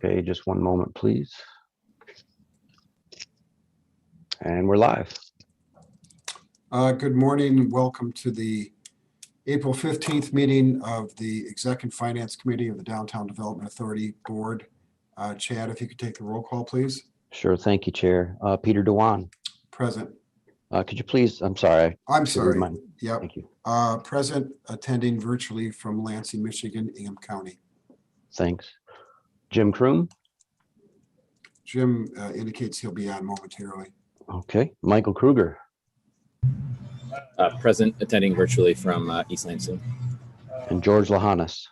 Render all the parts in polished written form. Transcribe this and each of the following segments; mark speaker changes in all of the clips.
Speaker 1: Okay, just one moment, please. And we're live.
Speaker 2: Good morning. Welcome to the April 15th meeting of the Exec and Finance Committee of the Downtown Development Authority Board. Chad, if you could take the roll call, please.
Speaker 1: Sure, thank you, Chair. Peter Dewan.
Speaker 2: Present.
Speaker 1: Could you please, I'm sorry.
Speaker 2: I'm sorry. Yep.
Speaker 1: Thank you.
Speaker 2: Present, attending virtually from Lansing, Michigan, Ingham County.
Speaker 1: Thanks. Jim Kroom.
Speaker 2: Jim indicates he'll be on momentarily.
Speaker 1: Okay. Michael Kruger.
Speaker 3: Present, attending virtually from East Lansing.
Speaker 1: And George Lahanas.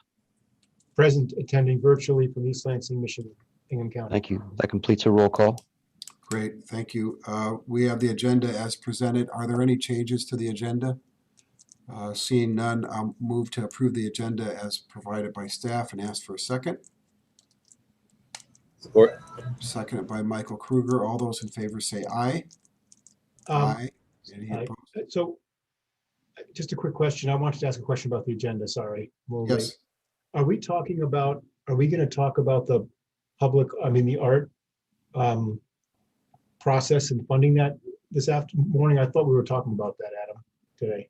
Speaker 4: Present, attending virtually from East Lansing, Michigan, Ingham County.
Speaker 1: Thank you. That completes a roll call.
Speaker 2: Great, thank you. We have the agenda as presented. Are there any changes to the agenda? Seeing none, I'll move to approve the agenda as provided by staff and ask for a second.
Speaker 3: Support.
Speaker 2: Seconded by Michael Kruger. All those in favor say aye. Aye. Any
Speaker 4: Aye.
Speaker 2: opposed?
Speaker 4: So just a quick question. I wanted to ask a question about the agenda. Sorry.
Speaker 2: Yes.
Speaker 4: Are we going to talk about the the art process and funding that this morning? I thought we were talking about that, Adam, today.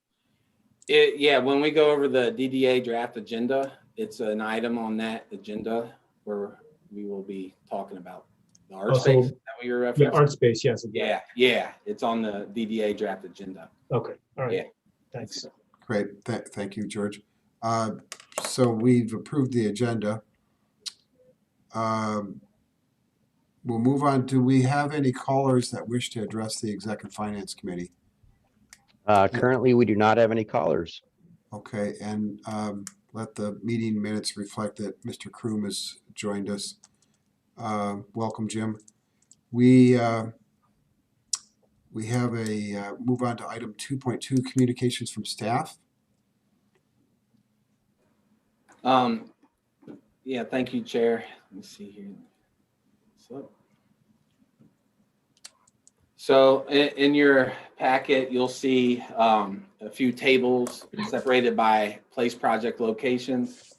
Speaker 5: Yeah, when we go over the DDA Draft Agenda, it's an item on that agenda where we will be talking about the art space. Is that what you're referencing?
Speaker 4: Yeah, art space, yes.
Speaker 5: Yeah, it's on the DDA Draft Agenda.
Speaker 4: Okay, all right.
Speaker 5: Yeah.
Speaker 4: Thanks.
Speaker 2: Great. Thank you, George. So we've approved the agenda. We'll move on. Do we have any callers that wish to address the Exec and Finance Committee?
Speaker 1: Currently, we do not have any callers.
Speaker 2: Okay, and let the meeting minutes reflect that Mr. Kroom has joined us. Welcome, Jim. We have a move on to item 2.2, communications from staff.
Speaker 5: Yeah, thank you, Chair. Let me see here. So in your packet, you'll see a few tables separated by place project locations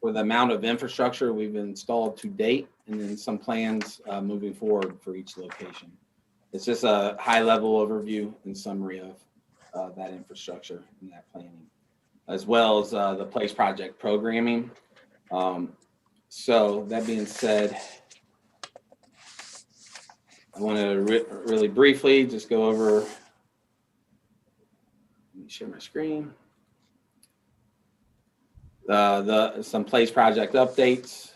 Speaker 5: for the amount of infrastructure we've installed to date, and then some plans moving forward for each location. It's just a high-level overview and summary of that infrastructure and that planning, as well as the place project programming. So that being said, I want to really briefly just go over, let me share my screen. Some place project updates.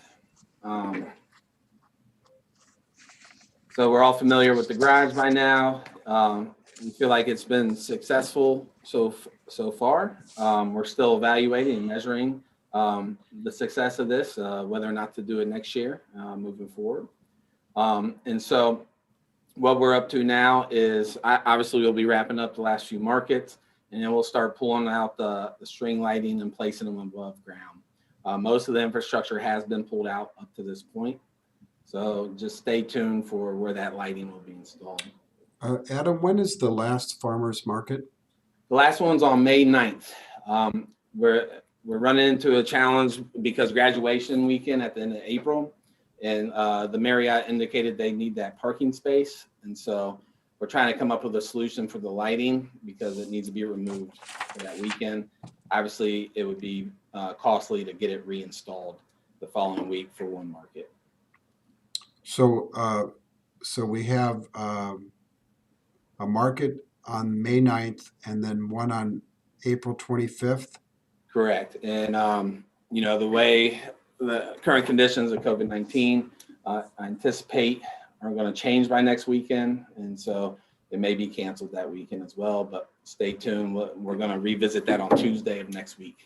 Speaker 5: So we're all familiar with the garage by now. We feel like it's been successful so far. We're still evaluating and measuring the success of this, whether or not to do it next year moving forward. And so what we're up to now is obviously we'll be wrapping up the last few markets, and then we'll start pulling out the string lighting and placing them above ground. Most of the infrastructure has been pulled out up to this point. So just stay tuned for where that lighting will be installed.
Speaker 2: Adam, when is the last farmers market?
Speaker 5: The last one's on May 9th. We're running into a challenge because graduation weekend at the end of April, and the Marriott indicated they need that parking space. And so we're trying to come up with a solution for the lighting because it needs to be removed for that weekend. Obviously, it would be costly to get it reinstalled the following week for one market.
Speaker 2: So, so we have a market on May 9th and then one on April 25th.
Speaker 5: Correct. And, you know, the way the current conditions of COVID-19, I anticipate are going to change by next weekend. And so it may be canceled that weekend as well, but stay tuned. We're going to revisit that on Tuesday of next week.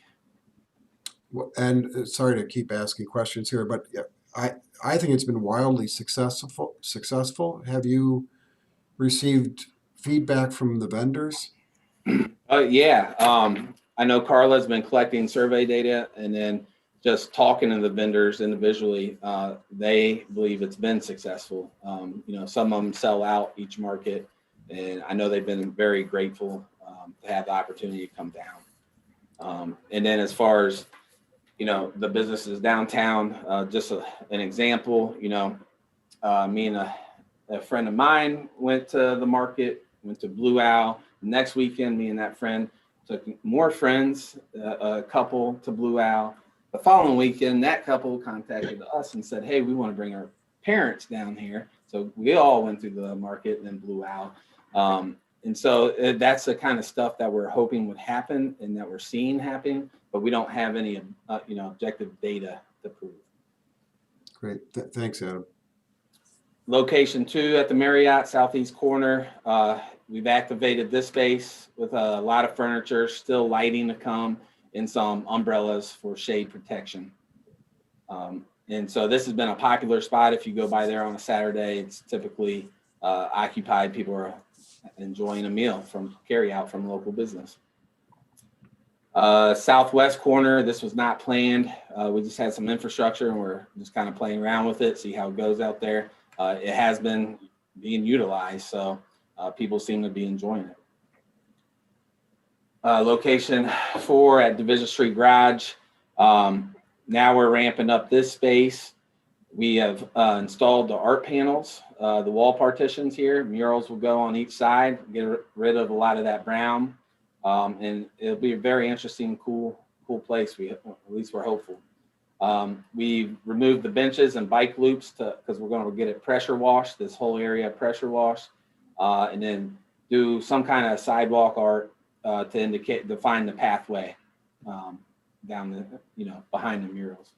Speaker 2: And sorry to keep asking questions here, but I think it's been wildly successful. Have you received feedback from the vendors?
Speaker 5: Yeah. I know Carla's been collecting survey data and then just talking to the vendors individually. They believe it's been successful. You know, some of them sell out each market, and I know they've been very grateful to have the opportunity to come down. And then as far as, the businesses downtown. Just an example, me and a friend of mine went to the market, went to Blue Owl. Next weekend, me and that friend took more friends, a couple to Blue Owl. The following weekend, that couple contacted us and said, hey, we want to bring our parents down here. So we all went through the market and then Blue Owl. And so that's the kind of stuff that we're hoping would happen and that we're seeing happening, but we don't have any, objective data to prove.
Speaker 2: Great. Thanks, Adam.
Speaker 5: Location 2 at the Marriott Southeast corner. We've activated this space with a lot of furniture, still lighting to come, and some umbrellas for shade protection. And so this has been a popular spot. If you go by there on a Saturday, it's typically occupied. People are enjoying a meal from carry out from local business. Southwest corner, this was not planned. We just had some infrastructure and we're just kind of playing around with it, see how it goes out there. It has been being utilized, so people seem to be enjoying it. Location 4 at Division Street Garage. Now we're ramping up this space. We have installed the art panels, the wall partitions here. Murals will go on each side, get rid of a lot of that brown. And it'll be a very interesting, cool place. At least we're hopeful. We removed the benches and bike loops because we're going to get it pressure washed, this whole area pressure washed, and then do some kind of sidewalk art to define the pathway down the, behind the murals.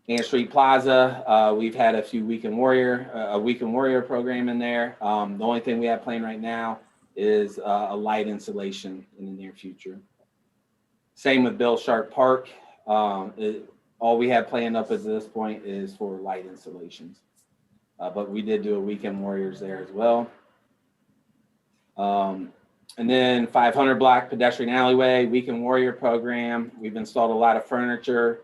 Speaker 5: Ann Street Plaza, we've had a Weekend Warrior program in there. The only thing we have planned right now is a light installation in the near future. Same with Bill Sharp Park. All we have planned up at this point is for light installations. But we did do a Weekend Warriors there as well. And then 500 block pedestrian alleyway, Weekend Warrior program. We've installed a lot of furniture.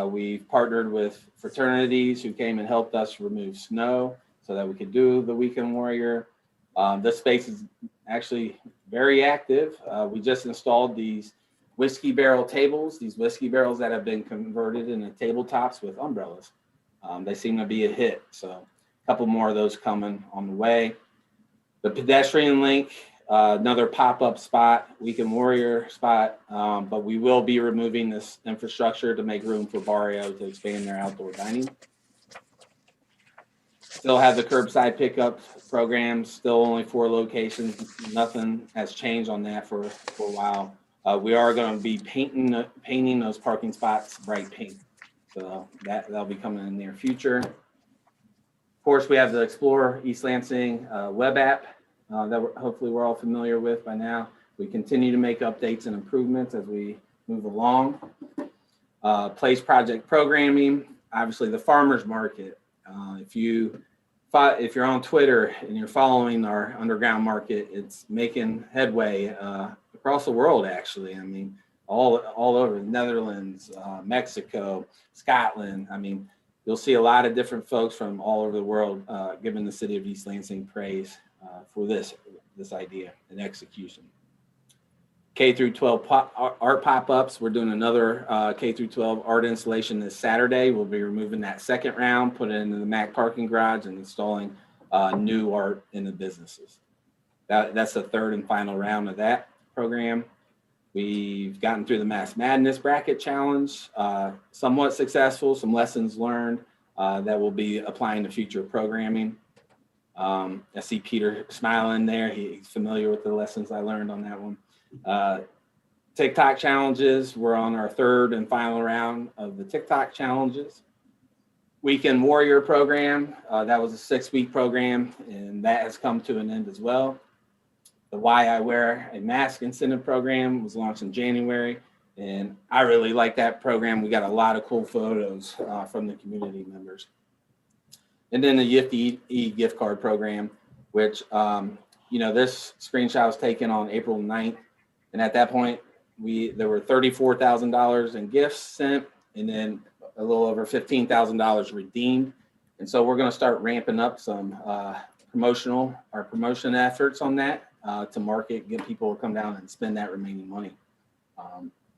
Speaker 5: We've partnered with fraternities who came and helped us remove snow so that we could do the Weekend Warrior. This space is actually very active. We just installed these whiskey barrel tables, these whiskey barrels that have been converted into tabletops with umbrellas. They seem to be a hit. So a couple more of those coming on the way. The Pedestrian Link, another pop-up spot, Weekend Warrior spot, but we will be removing this infrastructure to make room for Barrio to expand their outdoor dining. Still have the curbside pickup program, still only 4 locations. Nothing has changed on that for a while. We are going to be painting those parking spots bright pink. So that'll be coming in the near future. Of course, we have the Explore East Lansing web app that hopefully we're all familiar with by now. We continue to make updates and improvements as we move along. Place project programming, obviously the farmers market. If you're on Twitter and you're following our underground market, it's making headway across the world, actually. I mean, all over the Netherlands, Mexico, Scotland. I mean, you'll see a lot of different folks from all over the world giving the city of East Lansing praise for this idea and execution. K through 12 art pop-ups. We're doing another K through 12 art installation this Saturday. We'll be removing that second round, put it into the Mac parking garage, and installing new art in the businesses. That's the third and final round of that program. We've gotten through the Mass Madness bracket challenge, somewhat successful, some lessons learned that will be applying to future programming. I see Peter smiling there. He's familiar with the lessons I learned on that one. TikTok challenges. We're on our third and final round of the TikTok challenges. Weekend Warrior program. That was a 6-week program, and that has come to an end as well. The Why I Wear a Mask incentive program was launched in January, and I really like that program. We got a lot of cool photos from the community members. And then the Yift gift card program, which, this screenshot was taken on April 9th. And at that point, there were $34,000 in gifts sent, and then a little over $15,000 redeemed. And so we're going to start ramping up some promotion efforts on that to market, get people to come down and spend that remaining money.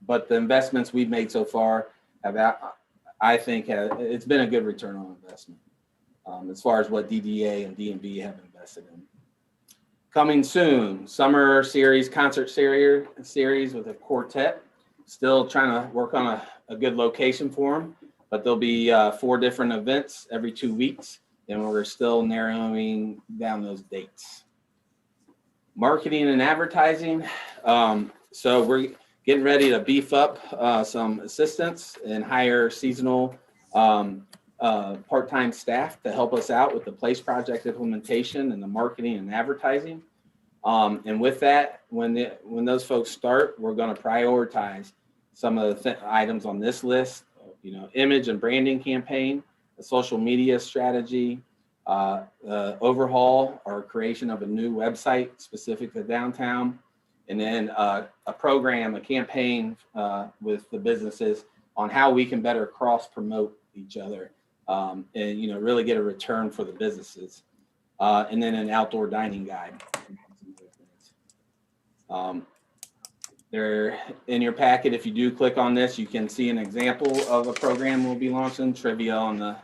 Speaker 5: but the investments we've made so far I think it's been a good return on investment as far as what DDA and DMV have invested in. Coming soon, summer series, concert series with a quartet. Still trying to work on a good location for them, but there'll be 4 different events every 2 weeks, and we're still narrowing down those dates. Marketing and advertising. So we're getting ready to beef up some assistants and hire seasonal part-time staff to help us out with the place project implementation and the marketing and advertising. And with that, when those folks start, we're going to prioritize some of the items on this list, image and branding campaign, a social media strategy, overhaul or creation of a new website specific to downtown, and then a campaign with the businesses on how we can better cross promote each other and really get a return for the businesses, and then an outdoor dining guide. There in your packet, if you do click on this, you can see an example of a program we'll be launching, trivia on the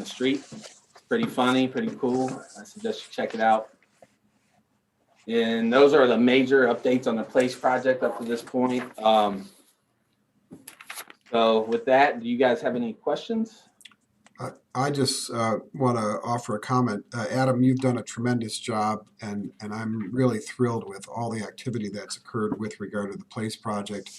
Speaker 5: street. It's pretty funny, pretty cool. I suggest you check it out. And those are the major updates on the place project up to this point. So with that, do you guys have any questions?
Speaker 2: I just want to offer a comment. Adam, you've done a tremendous job, and I'm really thrilled with all the activity that's occurred with regard to the place project.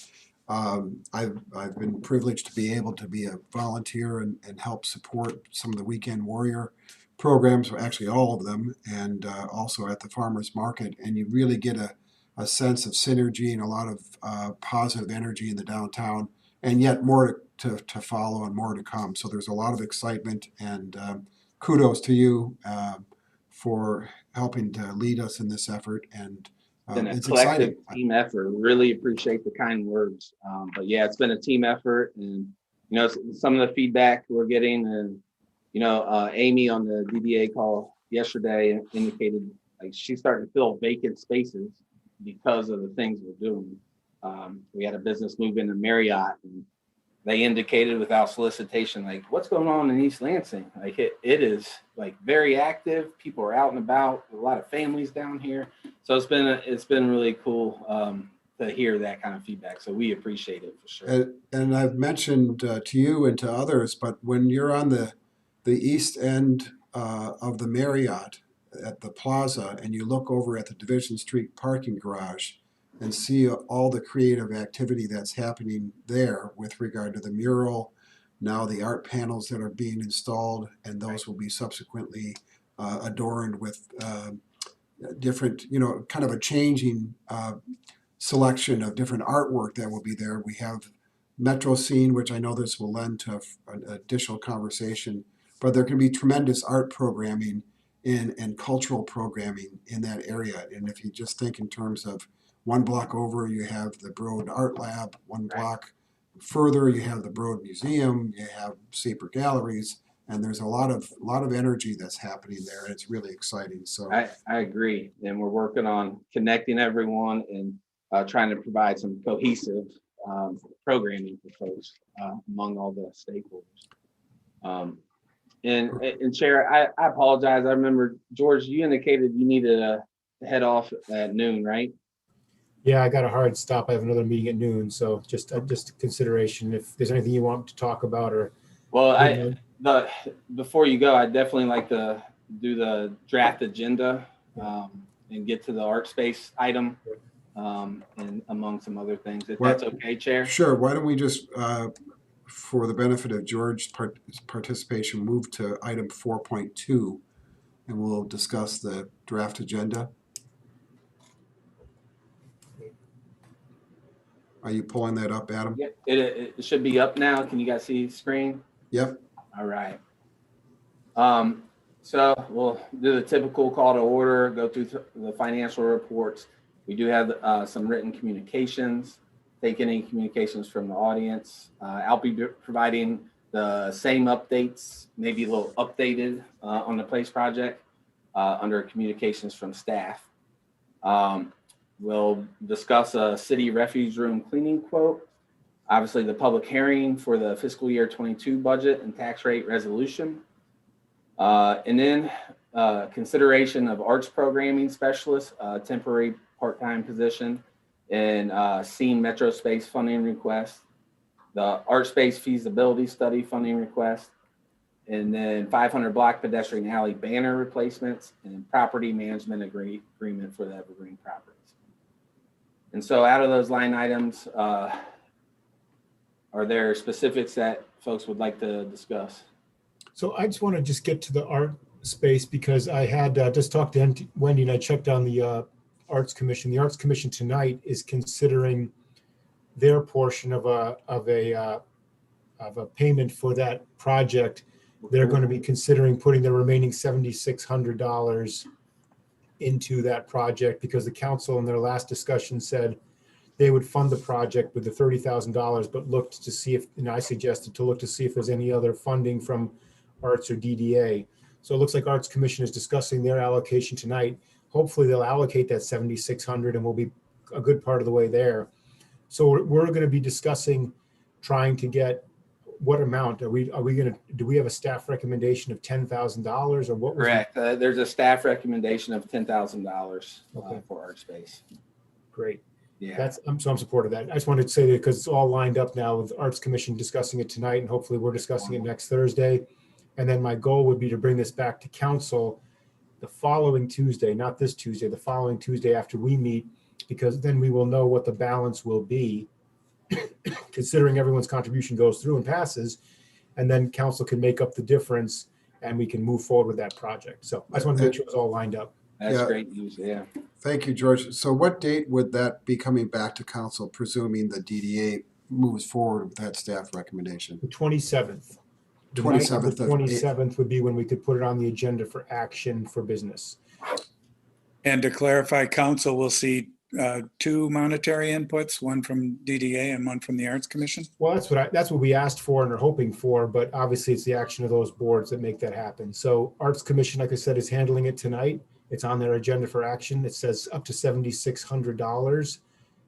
Speaker 2: I've been privileged to be able to be a volunteer and help support some of the Weekend Warrior programs, actually all of them, and also at the farmers market. And you really get a sense of synergy and a lot of positive energy in the downtown, and yet more to follow and more to come. So there's a lot of excitement, and kudos to you for helping to lead us in this effort. And
Speaker 5: It's a collective team effort. Really appreciate the kind words. But yeah, it's been a team effort, and some of the feedback we're getting, and Amy on the DDA call yesterday indicated like she's starting to fill vacant spaces because of the things we're doing. We had a business move into Marriott, and they indicated without solicitation, like, what's going on in East Lansing? Like it is like very active. People are out and about. A lot of families down here. So it's been really cool to hear that kind of feedback. So we appreciate it for sure.
Speaker 2: And I've mentioned to you and to others, but when you're on the east end of the Marriott at the plaza, and you look over at the Division Street parking garage and see all the creative activity that's happening there with regard to the mural, now the art panels that are being installed, and those will be subsequently adorned with different, kind of a changing selection of different artwork that will be there. We have Metro Scene, which I know this will lend to an additional conversation, but there can be tremendous art programming and cultural programming in that area. And if you just think in terms of one block over, you have the Broad Art Lab. One block further, you have the Broad Museum. You have Saper Galleries, and there's a lot of energy that's happening there. And it's really exciting. So
Speaker 5: I agree, and we're working on connecting everyone and trying to provide some cohesive programming for folks among all the stakeholders. And Chair, I apologize. I remember George, you indicated you needed to head off at noon, right?
Speaker 4: Yeah, I got a hard stop. I have another meeting at noon, so just a consideration. If there's anything you want to talk about, or
Speaker 5: before you go, I'd definitely like to do the draft agenda and get to the art space item and among some other things. If that's okay, Chair.
Speaker 2: Sure. Why don't we just, for the benefit of George's participation, move to item 4.2, and we'll discuss the draft agenda. Are you pulling that up, Adam?
Speaker 5: Yep, it should be up now. Can you guys see the screen?
Speaker 2: Yep.
Speaker 5: All right. So we'll do the typical call to order, go through the financial reports. We do have some written communications, take any communications from the audience. I'll be providing the same updates, maybe a little updated on the place project under communications from staff. We'll discuss a city refuge room cleaning quote. Obviously, the public hearing for the fiscal year 22 budget and tax rate resolution. And then consideration of arts programming specialist, temporary part-time position, and Scene Metro Space funding request, the art space feasibility study funding request, and then 500 block pedestrian alley banner replacements, and property management agreement for the Evergreen properties. And so out of those line items, are there specifics that folks would like to discuss?
Speaker 4: So I just want to just get to the art space because I had just talked to Wendy and I checked on the Arts Commission. The Arts Commission tonight is considering their portion of a payment for that project. They're going to be considering putting the remaining $7,600 into that project because the council in their last discussion said they would fund the project with the $30,000, but looked to see if, and I suggested to look to see if there's any other funding from Arts or DDA. So it looks like Arts Commission is discussing their allocation tonight. Hopefully they'll allocate that $7,600 and we'll be a good part of the way there. So we're going to be discussing trying to get what amount are we going to, do we have a staff recommendation of $10,000 or what?
Speaker 5: Correct. There's a staff recommendation of $10,000 for art space.
Speaker 4: Great.
Speaker 5: Yeah.
Speaker 4: I'm supportive of that. I just wanted to say that because it's all lined up now with Arts Commission discussing it tonight and hopefully we're discussing it next Thursday. And then my goal would be to bring this back to council the following Tuesday, not this Tuesday, the following Tuesday after we meet, because then we will know what the balance will be considering everyone's contribution goes through and passes, and then council can make up the difference and we can move forward with that project. So I just want to make sure it's all lined up.
Speaker 5: That's great news. Yeah.
Speaker 2: Thank you, George. So what date would that be coming back to council, presuming the DDA moves forward with that staff recommendation?
Speaker 4: The 27th. The
Speaker 2: 27th.
Speaker 4: 27th would be when we could put it on the agenda for action for business.
Speaker 6: And to clarify, council will see two monetary inputs, one from DDA and one from the Arts Commission?
Speaker 4: Well, that's what we asked for and are hoping for, but obviously it's the action of those boards that make that happen. So Arts Commission, like I said, is handling it tonight. It's on their agenda for action. It says up to $7,600.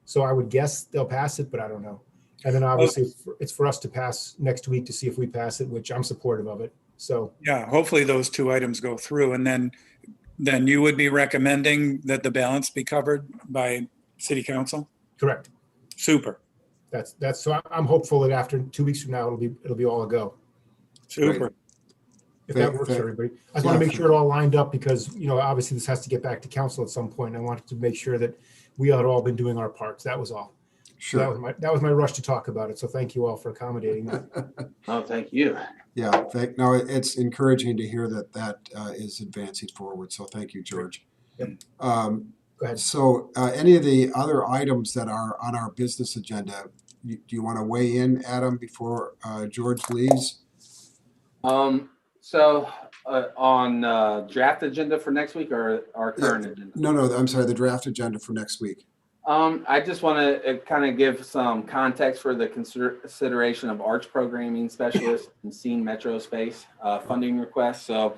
Speaker 4: So I would guess they'll pass it, but I don't know. And then obviously it's for us to pass next week to see if we pass it, which I'm supportive of it. So
Speaker 6: yeah, hopefully those two items go through, and then you would be recommending that the balance be covered by City Council?
Speaker 4: Correct.
Speaker 6: Super.
Speaker 4: That's so I'm hopeful that after 2 weeks from now it'll be all a go.
Speaker 6: Super.
Speaker 4: If that works for everybody. I just want to make sure it all lined up because, obviously this has to get back to council at some point. I wanted to make sure that we had all been doing our parts. That was all.
Speaker 2: Sure.
Speaker 4: That was my rush to talk about it. So thank you all for accommodating that.
Speaker 5: Oh, thank you.
Speaker 2: Yeah, no, it's encouraging to hear that is advancing forward. So thank you, George.
Speaker 4: Yep.
Speaker 2: Go
Speaker 4: ahead.
Speaker 2: So any of the other items that are on our business agenda, do you want to weigh in, Adam, before George leaves?
Speaker 5: So on draft agenda for next week or our current agenda?
Speaker 2: No, I'm sorry, the draft agenda for next week.
Speaker 5: I just want to kind of give some context for the consideration of arts programming specialists and Scene Metro Space funding requests. So,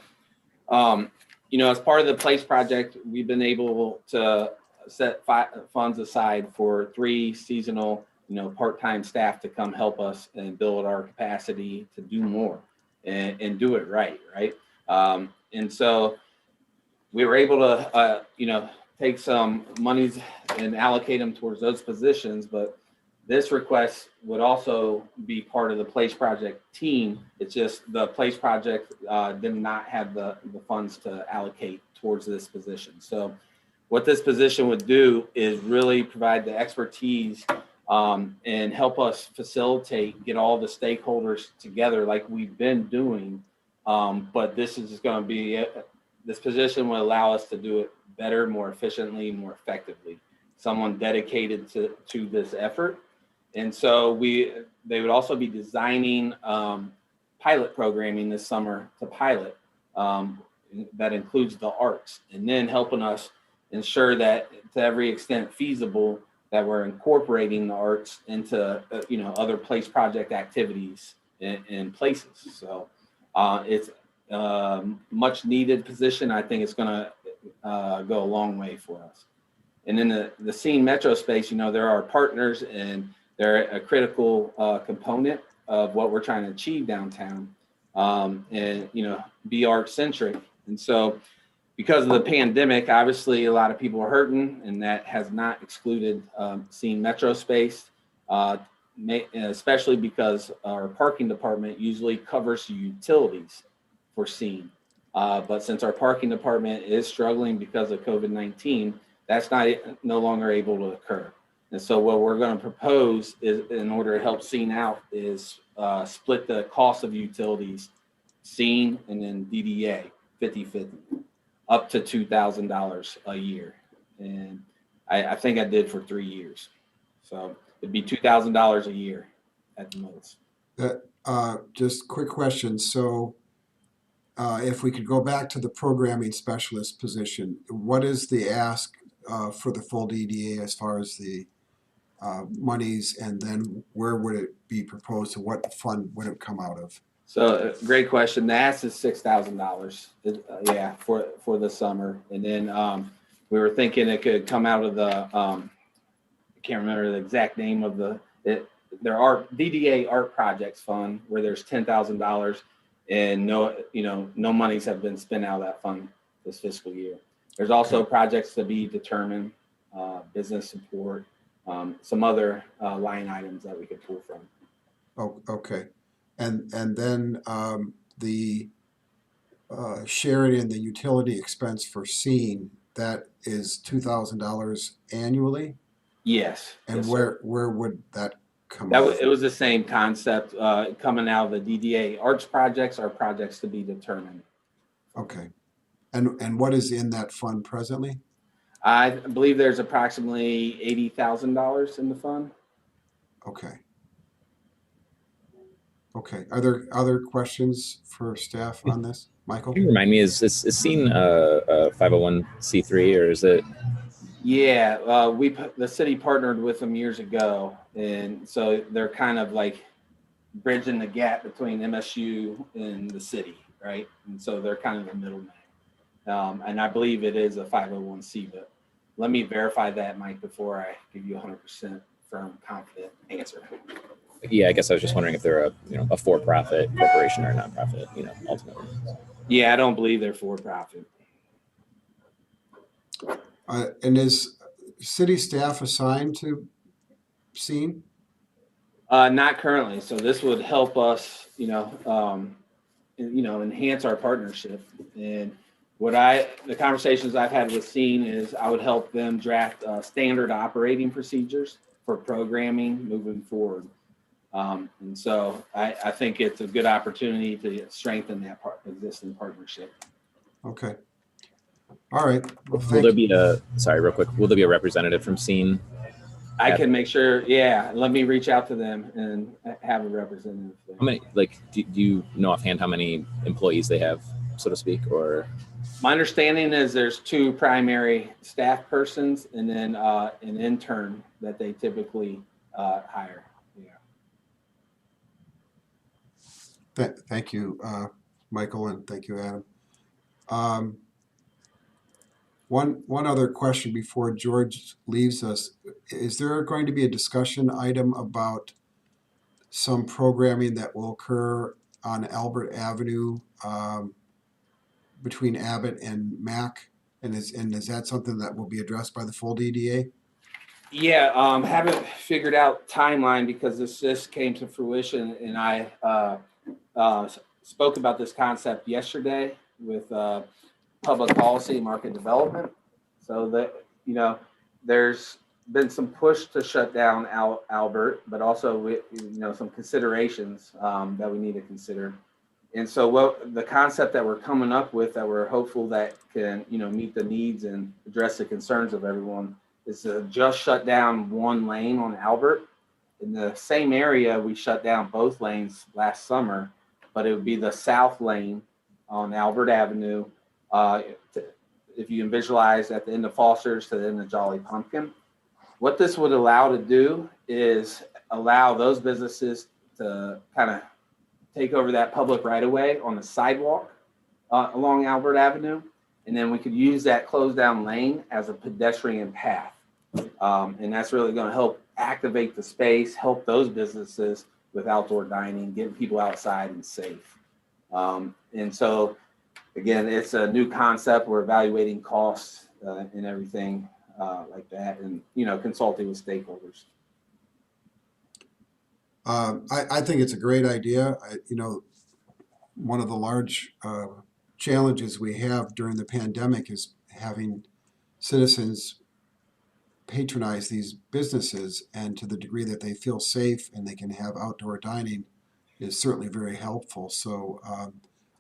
Speaker 5: as part of the PLACE project, we've been able to set funds aside for 3 seasonal, part-time staff to come help us and build our capacity to do more and do it right. And so we were able to, take some monies and allocate them towards those positions, but this request would also be part of the PLACE project team. It's just the PLACE project did not have the funds to allocate towards this position. So what this position would do is really provide the expertise and help us facilitate, get all the stakeholders together like we've been doing. But this is going to be, this position will allow us to do it better, more efficiently, more effectively. Someone dedicated to this effort. And so they would also be designing pilot programming this summer to pilot that includes the arts, and then helping us ensure that to every extent feasible that we're incorporating the arts into other PLACE project activities in places. So it's much needed position. I think it's going to go a long way for us. And in the Scene Metro Space, there are partners and they're a critical component of what we're trying to achieve downtown, and be art centric. And so, because of the pandemic, obviously a lot of people are hurting, and that has not excluded seeing Metro space, especially because our parking department usually covers utilities for seeing. But since our parking department is struggling because of COVID-19, that's no longer able to occur. And so what we're going to propose is, in order to help Scene out, is split the cost of utilities, Scene and then DDA 50-50, up to $2,000 a year. And I think I did for 3 years. So it'd be $2,000 a year at the most.
Speaker 2: Just quick question. So if we could go back to the programming specialist position, what is the ask for the full DDA as far as the monies, and then where would it be proposed, to what fund would it come out of?
Speaker 5: So great question. The ask is $6,000, yeah, for the summer. And then we were thinking it could come out of the, I can't remember the exact name of there are DDA Art Projects Fund, where there's $10,000, and no monies have been spent out of that fund this fiscal year. There's also projects to be determined, business support, some other line items that we could pull from.
Speaker 2: Oh, okay. And then the sharing in the utility expense for Scene, that is $2,000 annually?
Speaker 5: Yes.
Speaker 2: And
Speaker 5: yes,
Speaker 2: where would that come out?
Speaker 5: it was the same concept coming out of the DDA Arts projects, are projects to be determined.
Speaker 2: Okay. And what is in that fund presently?
Speaker 5: I believe there's approximately $80,000 in the fund.
Speaker 2: Okay. Okay. Are there other questions for staff on this, Michael?
Speaker 3: Can you remind me, is Scene a 501c3, or is it?
Speaker 5: Yeah, the city partnered with them years ago, and so they're kind of like bridging the gap between MSU and the city, right? And so they're kind of the middleman. And I believe it is a 501c, but let me verify that, Mike, before I give you a 100% firm, confident answer.
Speaker 3: Yeah, I guess I was just wondering if they're a for-profit corporation or a nonprofit, ultimately.
Speaker 5: Yeah, I don't believe they're for profit.
Speaker 2: And is city staff assigned to Scene?
Speaker 5: Not currently. So this would help us, enhance our partnership. And the conversations I've had with Scene is I would help them draft standard operating procedures for programming moving forward. And so I think it's a good opportunity to strengthen that existing partnership.
Speaker 2: Okay. All right. Well,
Speaker 3: Will there be will there be a representative from Scene?
Speaker 5: I can make sure. Yeah. Let me reach out to them and have a representative.
Speaker 3: How many, do you know offhand how many employees they have, so to speak, or?
Speaker 5: My understanding is there's 2 primary staff persons and then an intern that they typically hire. Yeah.
Speaker 2: Thank you, Michael, and thank you, Adam. One other question before George leaves us. Is there going to be a discussion item about some programming that will occur on Albert Avenue between Abbott and Mac? And is that something that will be addressed by the full DDA?
Speaker 5: Yeah, haven't figured out timeline because this just came to fruition, and I spoke about this concept yesterday with public policy and market development. So that, there's been some push to shut down Albert, but also some considerations that we need to consider. And so the concept that we're coming up with, that we're hopeful that can meet the needs and address the concerns of everyone, is to just shut down one lane on Albert. In the same area, we shut down both lanes last summer, but it would be the south lane on Albert Avenue. If you can visualize at the end of Foster's to the end of Jolly Pumpkin. What this would allow to do is allow those businesses to kind of take over that public right-of-way on the sidewalk along Albert Avenue. And then we could use that closed down lane as a pedestrian path And that's really going to help activate the space, help those businesses with outdoor dining, getting people outside and safe. And so, again, it's a new concept. We're evaluating costs and everything like that, and consulting with stakeholders.
Speaker 2: I think it's a great idea. One of the large challenges we have during the pandemic is having citizens patronize these businesses, and to the degree that they feel safe and they can have outdoor dining is certainly very helpful. So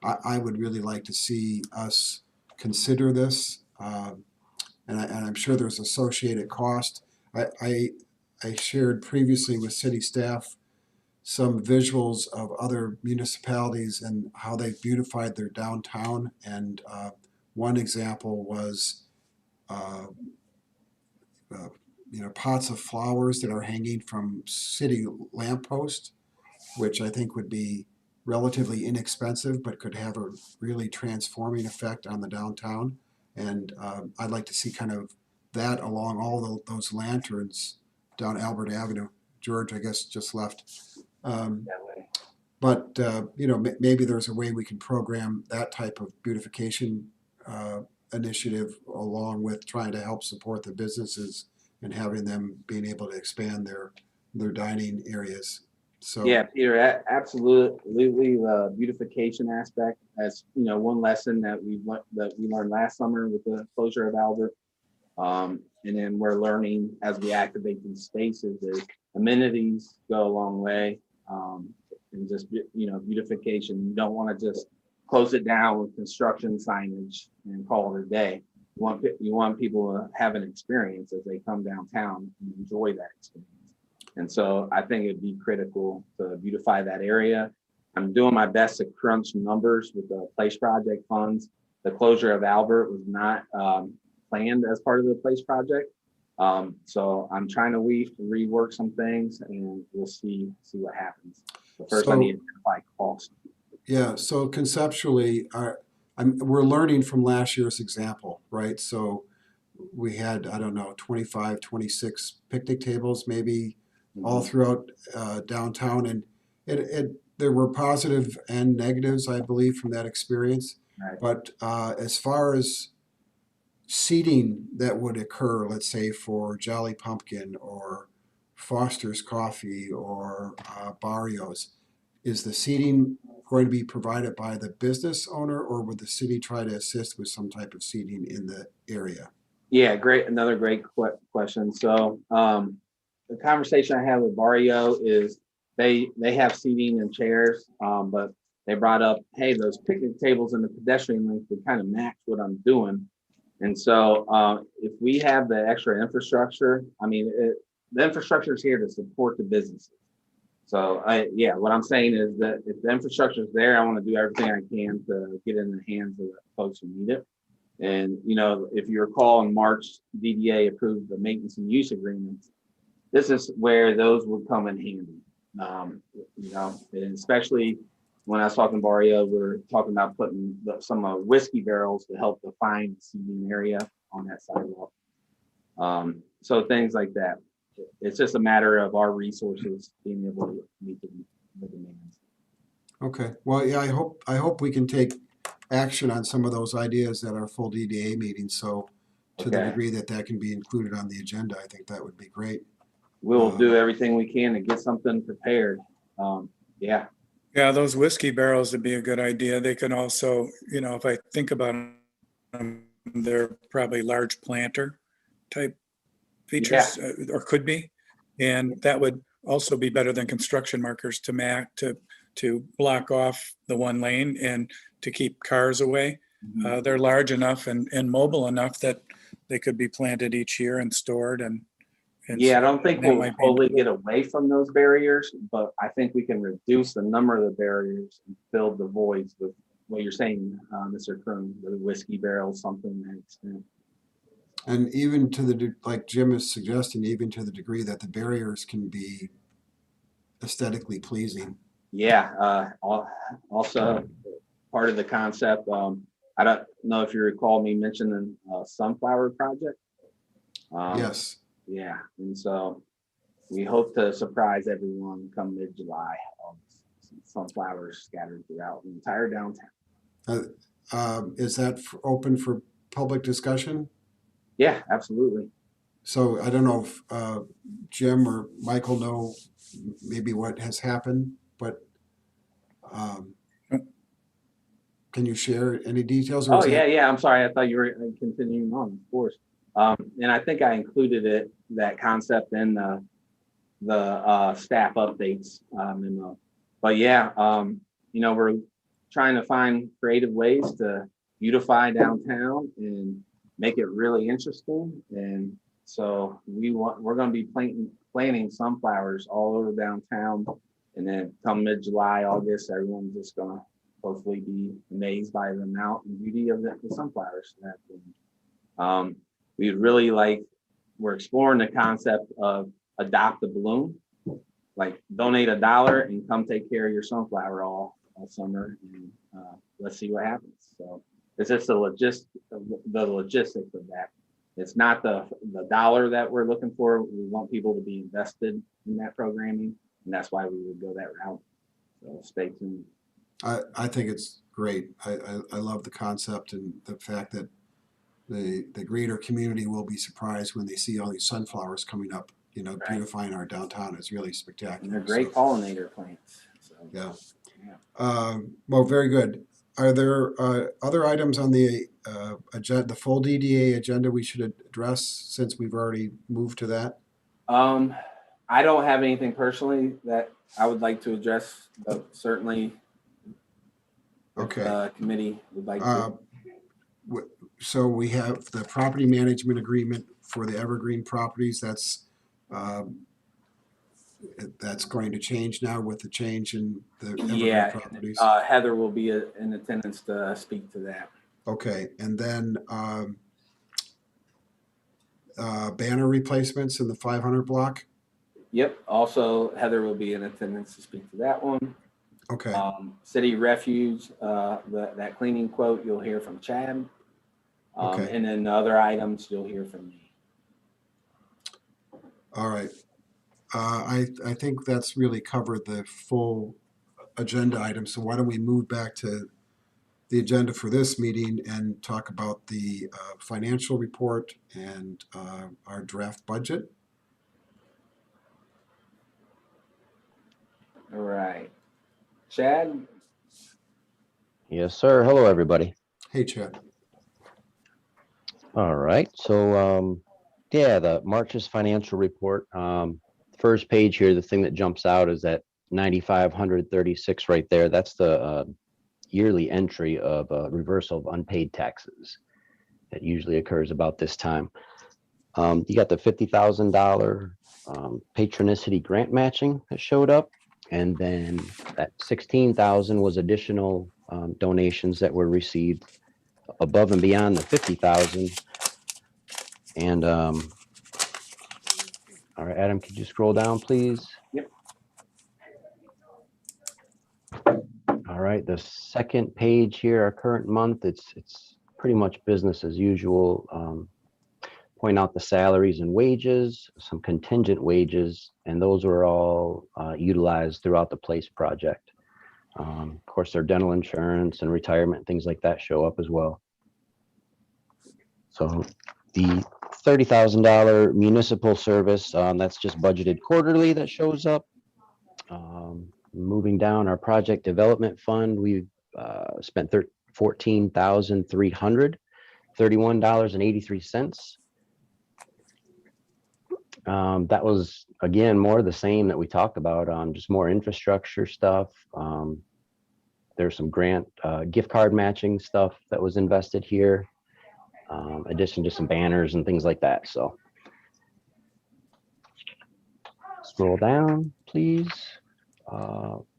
Speaker 2: I would really like to see us consider this, and I'm sure there's associated cost. I shared previously with city staff some visuals of other municipalities and how they've beautified their downtown. And one example was, pots of flowers that are hanging from city lampposts, which I think would be relatively inexpensive, but could have a really transforming effect on the downtown. And I'd like to see kind of that along all those lanterns down Albert Avenue. George, I guess, just left. But maybe there's a way we can program that type of beautification initiative along with trying to help support the businesses and having them being able to expand their dining areas. So
Speaker 5: yeah, Peter, absolutely. The beautification aspect, as one lesson that we learned last summer with the closure of Albert, and then we're learning as we activate these spaces is amenities go a long way. And just beautification. You don't want to just close it down with construction signage and call it a day. You want people to have an experience as they come downtown and enjoy that experience. And so I think it'd be critical to beautify that area. I'm doing my best to crunch numbers with the Place Project funds. The closure of Albert was not planned as part of the Place Project. So I'm trying to rework some things, and we'll see what happens. But first, I need to identify cost.
Speaker 2: Yeah, so conceptually, we're learning from last year's example, right? So we had, 25, 26 picnic tables, maybe all throughout downtown. And there were positive and negatives, I believe, from that experience.
Speaker 5: Right.
Speaker 2: But as far as seating that would occur, let's say for Jolly Pumpkin or Foster's Coffee or Barrios, is the seating going to be provided by the business owner, or would the city try to assist with some type of seating in the area?
Speaker 5: Yeah, great. Another great question. So the conversation I had with Barrio is they have seating and chairs, but they brought up, hey, those picnic tables and the pedestrian link would kind of match what I'm doing. And so if we have the extra infrastructure, the infrastructure is here to support the businesses. So what I'm saying is that if the infrastructure is there, I want to do everything I can to get in the hands of the folks who need it. And, if you recall, in March, DDA approved the maintenance and use agreements. This is where those would come in handy. And especially when I was talking to Barrio, we're talking about putting some whiskey barrels to help define the seating area on that sidewalk. So things like that. It's just a matter of our resources being able to meet the demands.
Speaker 2: Okay. Well, yeah, I hope we can take action on some of those ideas at our full DDA meeting. So to the degree that can be included on the agenda, I think that would be great.
Speaker 5: We'll do everything we can to get something prepared. Yeah,
Speaker 6: those whiskey barrels would be a good idea. They can also, if I think about them, they're probably large planter type features, or could be. And that would also be better than construction markers to block off the one lane and to keep cars away. They're large enough and mobile enough that they could be planted each year and stored. And
Speaker 5: I don't think we'll totally get away from those barriers, but I think we can reduce the number of the barriers and fill the voids with what you're saying, Mr. Kroon, the whiskey barrels, something to that extent.
Speaker 2: And even like Jim is suggesting, even to the degree that the barriers can be aesthetically pleasing.
Speaker 5: Yeah, also part of the concept. I don't know if you recall me mentioning Sunflower Project.
Speaker 2: Yes.
Speaker 5: Yeah, and so we hope to surprise everyone come mid-July. Sunflowers scattered throughout the entire downtown.
Speaker 2: Is that open for public discussion?
Speaker 5: Yeah, absolutely.
Speaker 2: So I don't know if Jim or Michael know maybe what has happened, but can you share any details? Or
Speaker 5: Oh,
Speaker 2: is that-
Speaker 5: yeah. I'm sorry. I thought you were continuing on, of course. And I think I included that concept in the staff updates memo. But yeah, we're trying to find creative ways to beautify downtown and make it really interesting. And so we're going to be planting sunflowers all over downtown. And then come mid-July, August, everyone's just going to hopefully be amazed by the amount and beauty of the sunflowers. We're exploring the concept of adopt a bloom, like donate $1 and come take care of your sunflower all summer, and let's see what happens. So it's just the logistics of that. It's not the dollar that we're looking for. We want people to be invested in that programming, and that's why we would go that route. So stay tuned.
Speaker 2: I think it's great. I love the concept and the fact that the greater community will be surprised when they see all these sunflowers coming up,
Speaker 5: Right.
Speaker 2: Beautifying our downtown. Is really spectacular.
Speaker 5: And they're great
Speaker 2: So,
Speaker 5: pollinator plants. So,
Speaker 2: yeah.
Speaker 5: yeah.
Speaker 2: Well, very good. Are there other items on the agenda, the full DDA agenda we should address since we've already moved to that?
Speaker 5: I don't have anything personally that I would like to address, but certainly
Speaker 2: Okay.
Speaker 5: the committee would like to.
Speaker 2: So we have the property management agreement for the Evergreen properties. That's going to change now with the change in the Evergreen
Speaker 5: Yeah,
Speaker 2: properties.
Speaker 5: Heather will be in attendance to speak to that.
Speaker 2: Okay, and then banner replacements in the 500 block.
Speaker 5: Yep. Also, Heather will be in attendance to speak to that one.
Speaker 2: Okay,
Speaker 5: City refuge, that cleaning quote, you'll hear from Chad.
Speaker 2: Okay.
Speaker 5: And then the other items you'll hear from me.
Speaker 2: all right. I think that's really covered the full agenda item. So why don't we move back to the agenda for this meeting and talk about the financial report and our draft budget.
Speaker 5: All right. Chad?
Speaker 1: Yes, sir. Hello, everybody.
Speaker 2: Hey, Chad.
Speaker 1: All right. So, yeah, the March's financial report. First page here, the thing that jumps out is that 9,536 right there. That's the yearly entry of reversal of unpaid taxes. That usually occurs about this time. You got the $50,000 patronicity grant matching that showed up, and then that 16,000 was additional donations that were received above and beyond the 50,000. And all right, Adam, could you scroll down, please?
Speaker 5: Yep.
Speaker 1: All right, the second page here, our current month, it's pretty much business as usual. Point out the salaries and wages, some contingent wages, and those were all utilized throughout the PLACE project. Of course, their dental insurance and retirement, things like that show up as well. So the $30,000 municipal service, that's just budgeted quarterly that shows up. Moving down our project development fund, we've spent $14,331.83. That was, again, more of the same that we talked about, just more infrastructure stuff. There's some grant gift card matching stuff that was invested here, addition to some banners and things like that. So scroll down, please.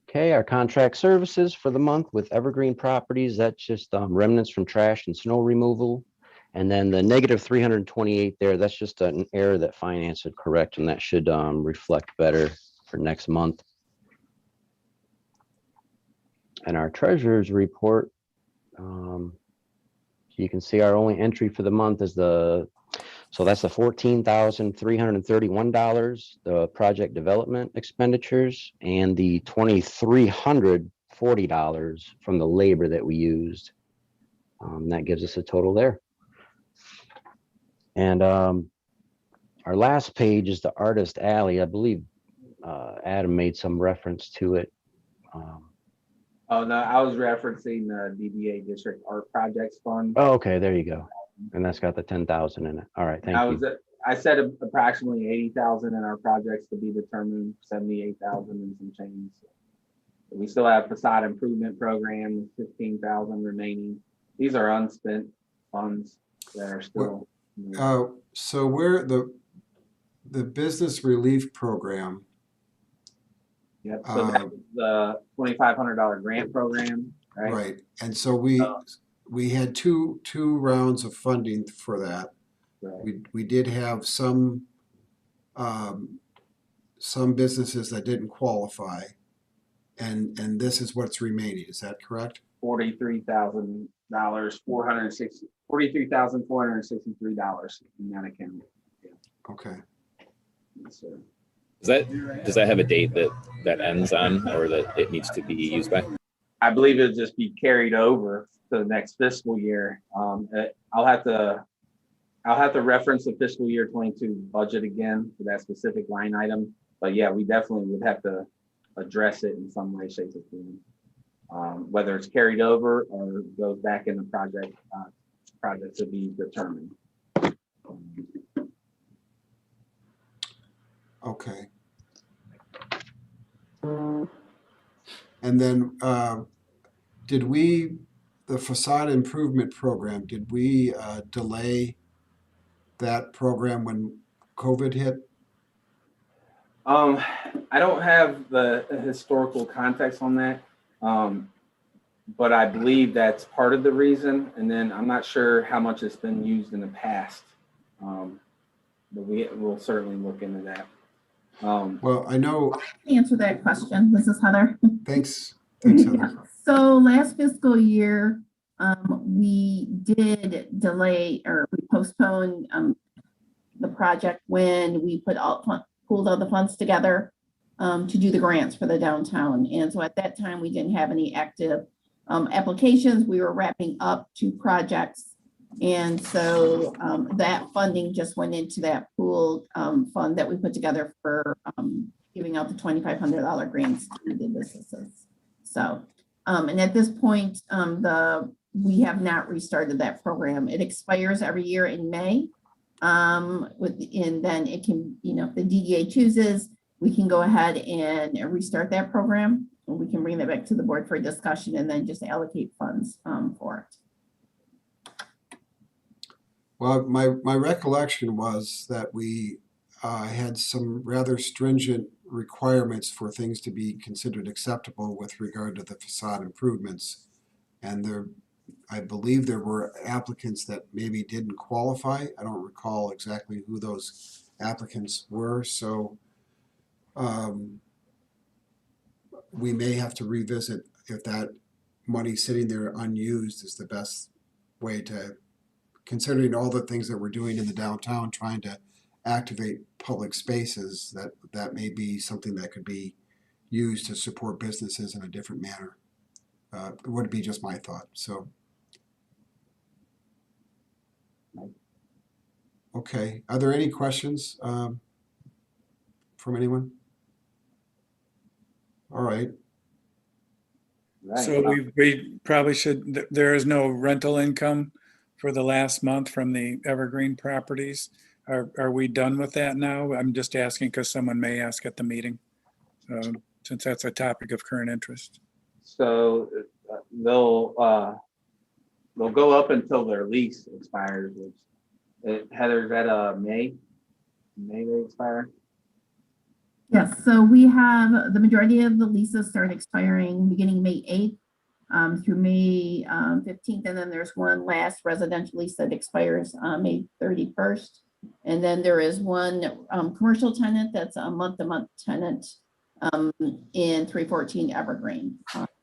Speaker 1: Okay, our contract services for the month with Evergreen Properties, that's just remnants from trash and snow removal. And then the negative 328 there, that's just an error that finance would correct, and that should reflect better for next month. And our treasurer's report, you can see our only entry for the month is the So that's the $14,331, the project development expenditures, and the $2,340 from the labor that we used. That gives us a total there. And our last page is the Artist Alley. I believe Adam made some reference to it.
Speaker 5: Oh, no, I was referencing the DDA District Art Projects Fund.
Speaker 1: Oh, okay, there you go. And that's got the 10,000 in it. All right, thank you.
Speaker 5: I said approximately 80,000 in our projects to be determined, 78,000 and some change. We still have facade improvement program, 15,000 remaining. These are unspent funds that are still.
Speaker 2: So where the business relief program,
Speaker 5: Yep. So that's the $2,500 grant program, right?
Speaker 2: right? And so we had two rounds of funding for that.
Speaker 5: Right.
Speaker 2: We did have some businesses that didn't qualify, and this is what's remaining. Is that correct?
Speaker 5: $43,000, $43,463 in that account. Yeah.
Speaker 2: Okay.
Speaker 5: Yes, sir.
Speaker 3: Does that have a date that ends on, or that it needs to be used by?
Speaker 5: I believe it'll just be carried over to the next fiscal year. I'll have to reference the fiscal year 22 budget again for that specific line item. But yeah, we definitely would have to address it in some way, shape, or form. Whether it's carried over or goes back in the project to be determined.
Speaker 2: Okay. And then the facade improvement program, did we delay that program when COVID hit?
Speaker 5: I don't have the historical context on that, but I believe that's part of the reason. And then I'm not sure how much it's been used in the past, but we'll certainly look into that.
Speaker 2: Well, I know.
Speaker 7: I can answer that question. This is Heather.
Speaker 2: Thanks, Heather.
Speaker 7: So last fiscal year, we did delay or we postponed the project when we pulled all the funds together to do the grants for the downtown. And so at that time, we didn't have any active applications. We were wrapping up 2 projects. And so that funding just went into that pooled fund that we put together for giving out the $2,500 grants to the businesses. So, and at this point, we have not restarted that program. It expires every year in May. And then it can, if the DDA chooses, we can go ahead and restart that program. And we can bring that back to the board for discussion and then just allocate funds for it.
Speaker 2: Well, my recollection was that we had some rather stringent requirements for things to be considered acceptable with regard to the facade improvements. And I believe there were applicants that maybe didn't qualify. I don't recall exactly who those applicants were. So we may have to revisit if that money sitting there unused is the best way to, considering all the things that we're doing in the downtown, trying to activate public spaces, that may be something that could be used to support businesses in a different manner. It would be just my thought. So, okay. Are there any questions from anyone? All right.
Speaker 5: Right.
Speaker 6: So we probably should, there is no rental income for the last month from the Evergreen properties. Are we done with that now? I'm just asking because someone may ask at the meeting, since that's a topic of current interest.
Speaker 5: So they'll go up until their lease expires. Heather, is that May they expire?
Speaker 7: Yes, so we have the majority of the leases start expiring beginning May 8th through May 15th. And then there's one last residential lease that expires May 31st. And then there is one commercial tenant that's a month-to-month tenant in 314 Evergreen.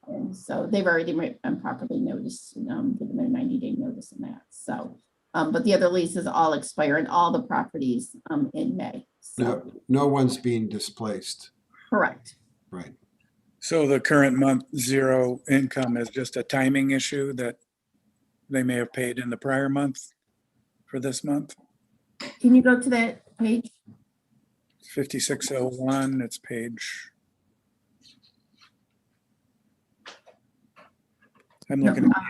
Speaker 7: And so they've already been properly noticed, given their 90-day notice in that. So But the other leases all expire in all the properties in May. So,
Speaker 2: No one's being displaced,
Speaker 7: correct.
Speaker 2: right?
Speaker 6: So the current month zero income is just a timing issue that they may have paid in the prior month for this month?
Speaker 7: Can you go to that page?
Speaker 6: 5601, it's page. I'm
Speaker 7: No,
Speaker 6: looking at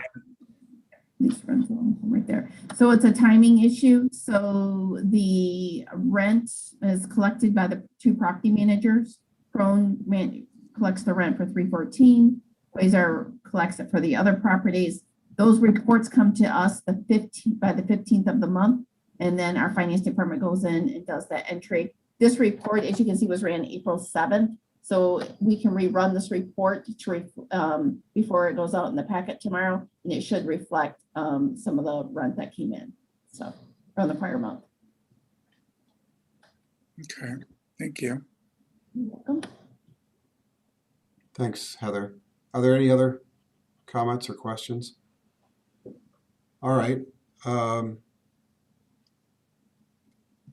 Speaker 7: lease rental, right there. So it's a timing issue. So the rent is collected by the two property managers. Crone collects the rent for 314. Quasar collects it for the other properties. Those reports come to us by the 15th of the month. And then our finance department goes in and does that entry. This report, as you can see, was ran April 7th. So we can rerun this report before it goes out in the packet tomorrow, and it should reflect some of the rent that came in, so from the prior month.
Speaker 6: Okay, thank you.
Speaker 7: You're welcome.
Speaker 2: Thanks, Heather. Are there any other comments or questions? All right.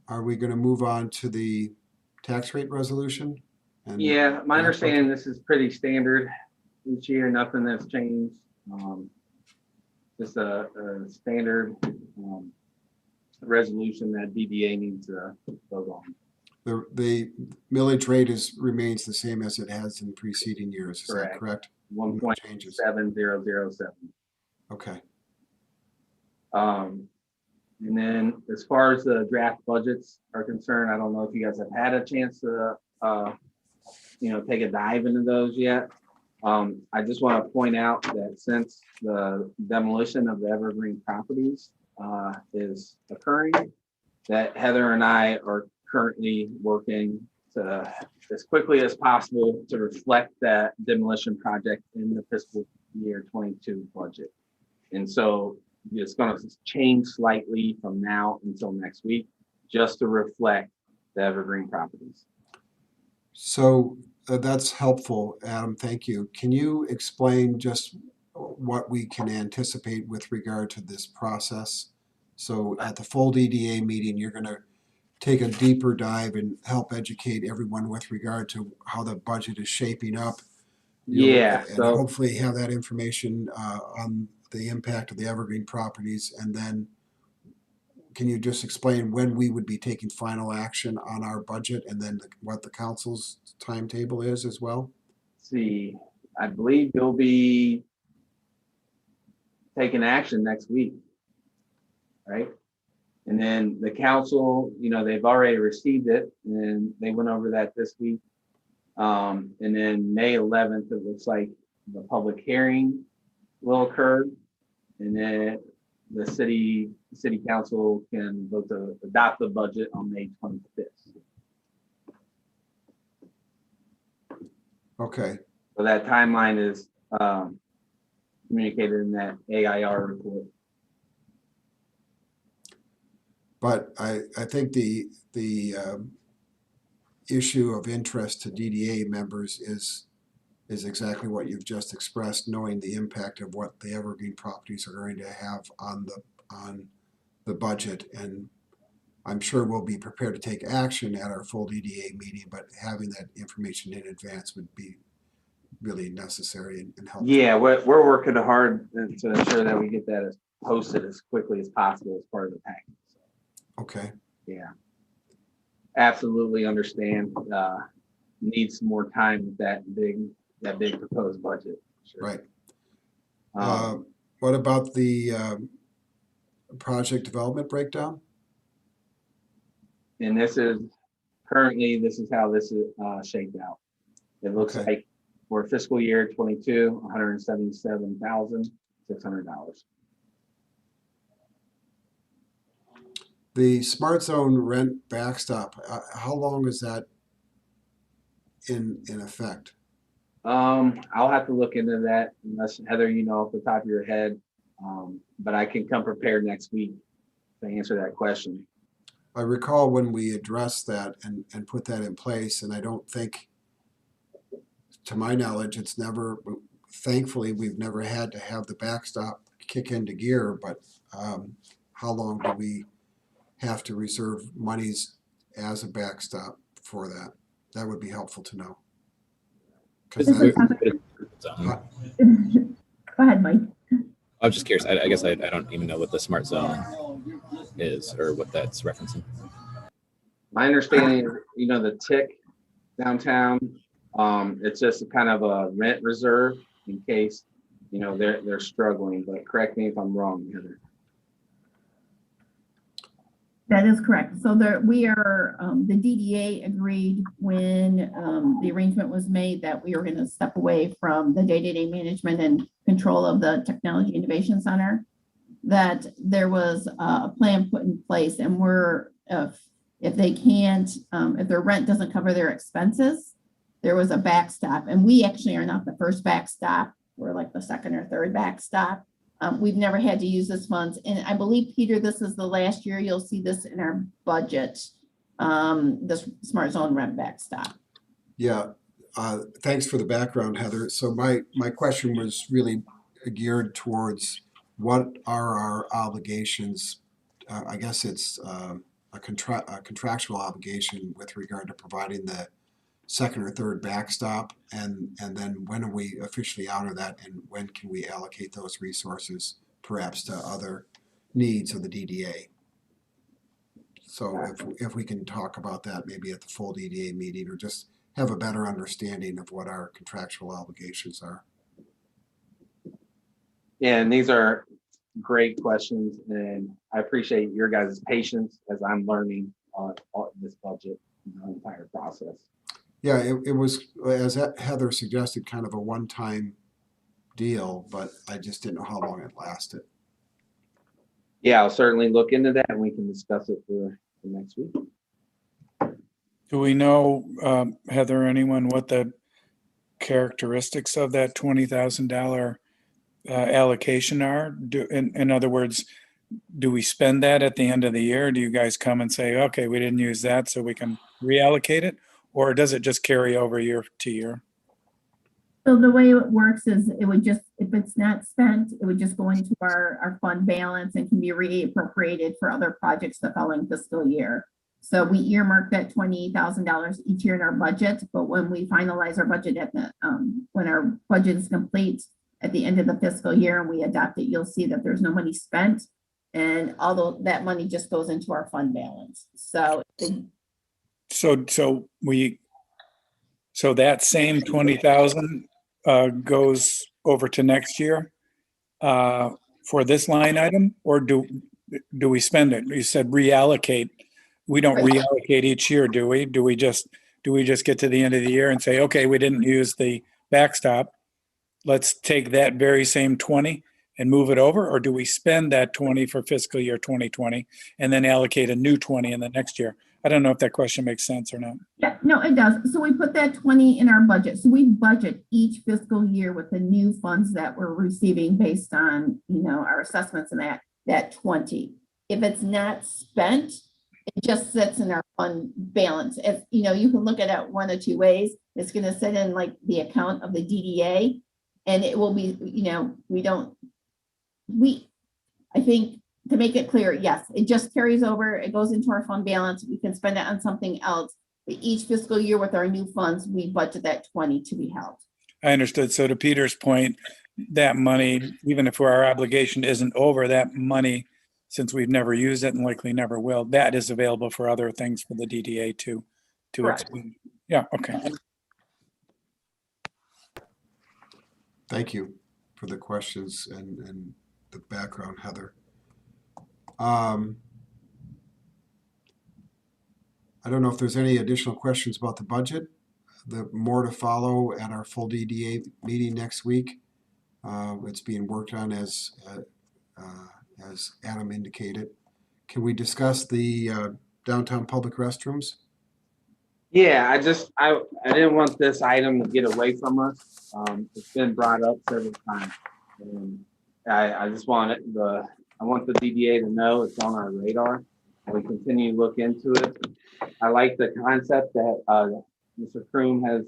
Speaker 2: Are we going to move on to the tax rate resolution? And
Speaker 5: Yeah, my understanding, this is pretty standard each year, nothing that's changed. Just a standard resolution that DDA needs to vote on.
Speaker 2: The millage rate remains the same as it has in preceding years. Is that correct?
Speaker 5: 1.7007.
Speaker 2: Okay.
Speaker 5: And then as far as the draft budgets are concerned, I don't know if you guys have had a chance to take a dive into those yet. I just want to point out that since the demolition of the Evergreen properties is occurring, that Heather and I are currently working to, as quickly as possible, to reflect that demolition project in the fiscal year 22 budget. And so it's going to change slightly from now until next week, just to reflect the Evergreen properties.
Speaker 2: So that's helpful, Adam. Thank you. Can you explain just what we can anticipate with regard to this process? So at the full DDA meeting, you're going to take a deeper dive and help educate everyone with regard to how the budget is shaping up.
Speaker 5: Yeah.
Speaker 2: And
Speaker 5: So
Speaker 2: hopefully have that information on the impact of the Evergreen properties. And then can you just explain when we would be taking final action on our budget, and then what the council's timetable is as well?
Speaker 5: see, I believe you'll be taking action next week, right? And then the council, they've already received it, and they went over that this week. And then May 11th, it looks like the public hearing will occur, and then the city council can vote to adopt the budget on May 25th.
Speaker 2: Okay.
Speaker 5: So that timeline is communicated in that AIR report.
Speaker 2: But I think the issue of interest to DDA members is exactly what you've just expressed, knowing the impact of what the Evergreen properties are going to have on the budget. And I'm sure we'll be prepared to take action at our full DDA meeting, but having that information in advance would be really necessary and helpful.
Speaker 5: Yeah, we're working hard to ensure that we get that posted as quickly as possible as part of the package.
Speaker 2: Okay.
Speaker 5: Yeah, absolutely understand. Need some more time with that big proposed budget. Sure.
Speaker 2: Right. What about the project development breakdown?
Speaker 5: And this is how this is shaped out. It looks like for fiscal year 22, $177,600.
Speaker 2: The Smart Zone rent backstop, how long is that in effect?
Speaker 5: I'll have to look into that, unless Heather, off the top of your head. But I can come prepared next week to answer that question.
Speaker 2: I recall when we addressed that and put that in place, and I don't think, to my knowledge, thankfully, we've never had to have the backstop kick into gear, but how long do we have to reserve monies as a backstop for that? That would be helpful to know. 'Cause
Speaker 7: This is
Speaker 2: that-
Speaker 7: Go ahead, Mike.
Speaker 3: I was just curious. I guess I don't even know what the smart zone is or what that's referencing.
Speaker 5: My understanding is, the tick downtown, it's just a kind of a rent reserve in case, they're struggling, but correct me if I'm wrong, Heather.
Speaker 7: That is correct. So we are, the DDA agreed when the arrangement was made that we were going to step away from the day-to-day management and control of the Technology Innovation Center, that there was a plan put in place, and if they can't, if their rent doesn't cover their expenses, there was a backstop. And we actually are not the first backstop. We're like the second or third backstop. We've never had to use this funds. And I believe, Peter, this is the last year you'll see this in our budget, this smart zone rent backstop.
Speaker 2: Yeah, thanks for the background, Heather. So my question was really geared towards what are our obligations? I guess it's a contractual obligation with regard to providing the second or third backstop, and then when are we officially out of that, and when can we allocate those resources perhaps to other needs of the DDA? So if we can talk about that maybe at the full DDA meeting, or just have a better understanding of what our contractual obligations are.
Speaker 5: Yeah, and these are great questions, and I appreciate your guys' patience as I'm learning on this budget, the entire process.
Speaker 2: Yeah, it was, as Heather suggested, kind of a one-time deal, but I just didn't know how long it lasted.
Speaker 5: Yeah, I'll certainly look into that, and we can discuss it for next week.
Speaker 6: Do we know, Heather, anyone, what the characteristics of that $20,000 allocation are? In other words, do we spend that at the end of the year? Do you guys come and say, okay, we didn't use that, so we can reallocate it? Or does it just carry over year to year?
Speaker 7: So the way it works is it would just, if it's not spent, it would just go into our fund balance and can be reappropriated for other projects the following fiscal year. So we earmark that $28,000 each year in our budget, but when we finalize our budget at the, when our budget is complete at the end of the fiscal year and we adopt it, you'll see that there's no money spent, and although that money just goes into our fund balance. So
Speaker 6: So that same 20,000 goes over to next year for this line item, or do we spend it? You said reallocate. We don't reallocate each year, do we? Do we just get to the end of the year and say, okay, we didn't use the backstop. Let's take that very same 20 and move it over, or do we spend that 20 for fiscal year 2020 and then allocate a new 20 in the next year? I don't know if that question makes sense or not.
Speaker 7: yeah, no, it does. So we put that 20 in our budget. So we budget each fiscal year with the new funds that we're receiving based on, our assessments and that 20. If it's not spent, it just sits in our fund balance. If, you can look at it one of two ways. It's going to sit in like the account of the DDA, and it will be, I think, to make it clear, yes, it just carries over. It goes into our fund balance. We can spend it on something else. But each fiscal year with our new funds, we budget that 20 to be held.
Speaker 6: I understood. So to Peter's point, that money, even if our obligation isn't over, that money, since we've never used it and likely never will, that is available for other things for the DDA to
Speaker 7: Correct.
Speaker 6: explain. Yeah, okay.
Speaker 2: Thank you for the questions and the background, Heather. I don't know if there's any additional questions about the budget. The more to follow at our full DDA meeting next week. It's being worked on as Adam indicated. Can we discuss the downtown public restrooms?
Speaker 5: Yeah, I didn't want this item to get away from us. It's been brought up several times. And I just want I want the DDA to know it's on our radar, and we continue to look into it. I like the concept that Mr. Kroom has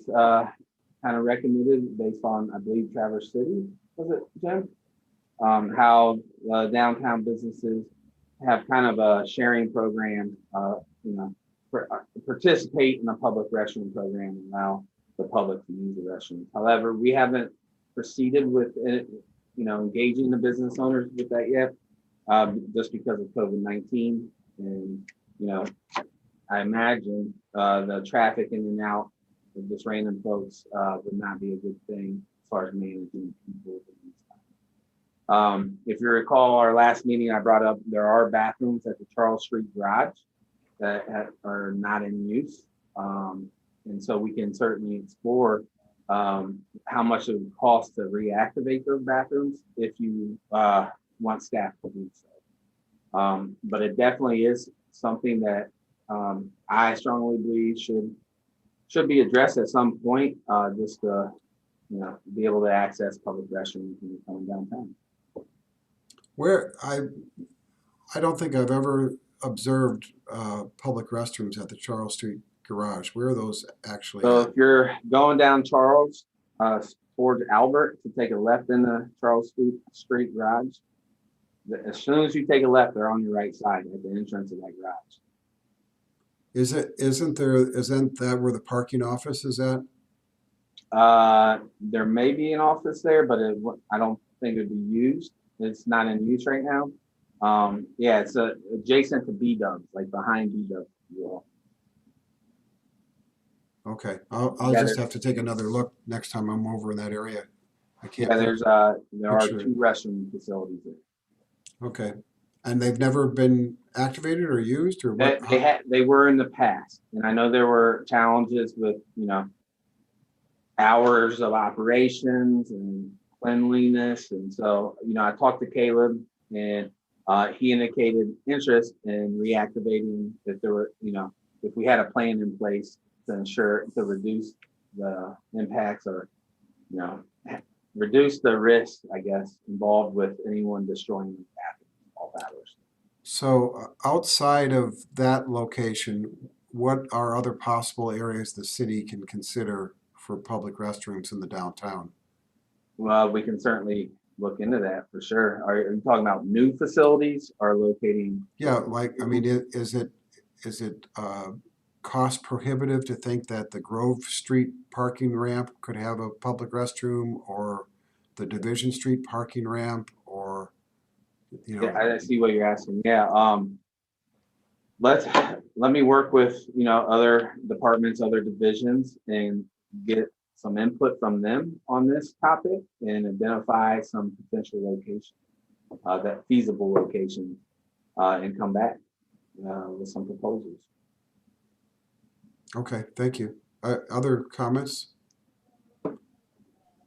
Speaker 5: kind of recommended based on, I believe, Traverse City, was it, Jim? How downtown businesses have kind of a sharing program, participate in a public restroom program and allow the public to use the restrooms. However, we haven't proceeded with it, engaging the business owners with that yet, just because of COVID-19. And, I imagine the traffic in and out of just random folks would not be a good thing as far as managing people. If you recall our last meeting, I brought up there are bathrooms at the Charles Street Garage that are not in use. And so we can certainly explore how much it would cost to reactivate those bathrooms if you want staff to do so. But it definitely is something that I strongly believe should be addressed at some point, just to be able to access public restrooms when you're coming downtown.
Speaker 2: Where I don't think I've ever observed public restrooms at the Charles Street Garage. Where are those actually
Speaker 5: So
Speaker 2: at?
Speaker 5: if you're going down Charles towards Albert to take a left in the Charles Street Garage, as soon as you take a left, they're on your right side at the entrance of that garage.
Speaker 2: Isn't that where the parking office is at?
Speaker 5: There may be an office there, but I don't think it'd be used. It's not in use right now. Yeah, it's adjacent to B-Dubs, like behind B-Dubs. Yeah.
Speaker 2: Okay, I'll just have to take another look next time I'm over in that area. I can't.
Speaker 5: Yeah, there are
Speaker 2: picture it.
Speaker 5: 2 restroom facilities there.
Speaker 2: Okay, and they've never been activated or used, or what?
Speaker 5: They were in the past, and I know there were challenges with hours of operations and cleanliness, and so I talked to Caleb, and he indicated interest in reactivating if there were if we had a plan in place to reduce the impacts or reduce the risk, I guess, involved with anyone destroying the bathroom all hours.
Speaker 2: So outside of that location, what are other possible areas the city can consider for public restrooms in the downtown?
Speaker 5: Well, we can certainly look into that for sure. Are you talking about new facilities or locating?
Speaker 2: Yeah, is it cost prohibitive to think that the Grove Street parking ramp could have a public restroom, or the Division Street parking ramp, or
Speaker 5: Yeah, I see what you're asking. Yeah. Let me work with other departments, other divisions, and get some input from them on this topic and identify some potential locations, that feasible locations, and come back with some proposals.
Speaker 2: Okay, thank you. Other comments?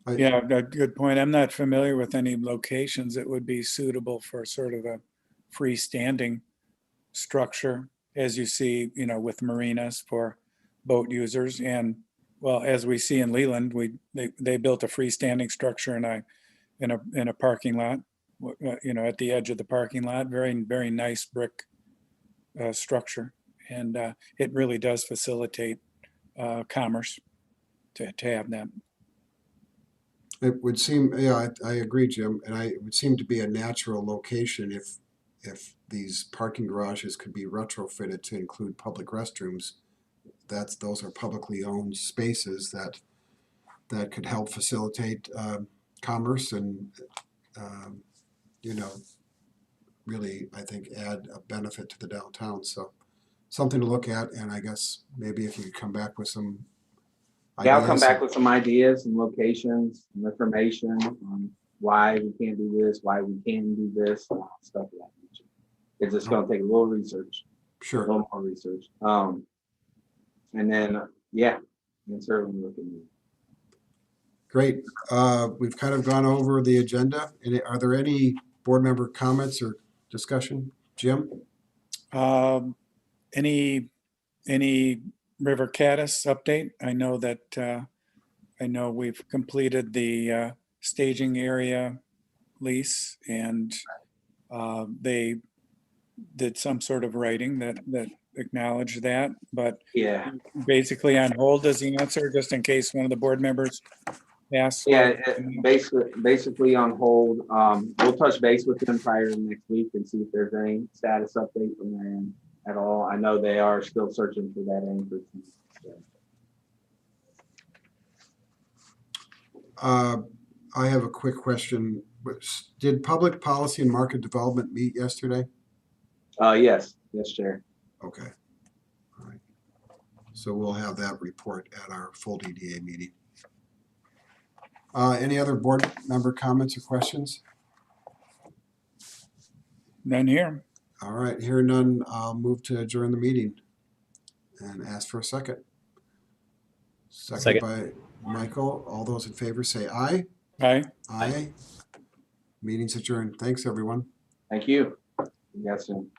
Speaker 6: Yeah, good point. I'm not familiar with any locations that would be suitable for sort of a freestanding structure, as you see, with marinas for boat users. And well, as we see in Leland, they built a freestanding structure in a parking lot, at the edge of the parking lot. Very, very nice brick structure, and it really does facilitate commerce to have that.
Speaker 2: It would seem, yeah, I agree, Jim, and it would seem to be a natural location if these parking garages could be retrofitted to include public restrooms. Those are publicly owned spaces that could help facilitate commerce and really, I think, add a benefit to the downtown. So something to look at, and I guess maybe if you could come back with some ideas.
Speaker 5: Yeah, I'll come back with some ideas and locations and information on why we can't do this, why we can do this, and stuff like that. It's just going to take a little research,
Speaker 2: Sure.
Speaker 5: a little more research. And then, yeah, you can certainly look into it.
Speaker 2: Great. We've kind of gone over the agenda. Are there any board member comments or discussion? Jim?
Speaker 6: Any River Caddis update? I know we've completed the staging area lease, and they did some sort of writing that acknowledged that, but
Speaker 5: Yeah.
Speaker 6: basically on hold is the answer, just in case one of the board members Yes.
Speaker 5: Yeah, basically on hold. We'll touch base with them prior to next week and see if there's any status update from their end at all. I know they are still searching for that anchor.
Speaker 2: I have a quick question. Did Public Policy and Market Development meet yesterday?
Speaker 5: Yes, Chair.
Speaker 2: Okay. All right. So we'll have that report at our full DDA meeting. Any other board member comments or questions?
Speaker 6: None here.
Speaker 2: All right, here none, I'll move to adjourn the meeting and ask for a second. Second by Michael. All those in favor say aye.
Speaker 6: Aye.
Speaker 2: Aye. Meeting's adjourned. Thanks, everyone.
Speaker 5: Thank you. See you guys soon.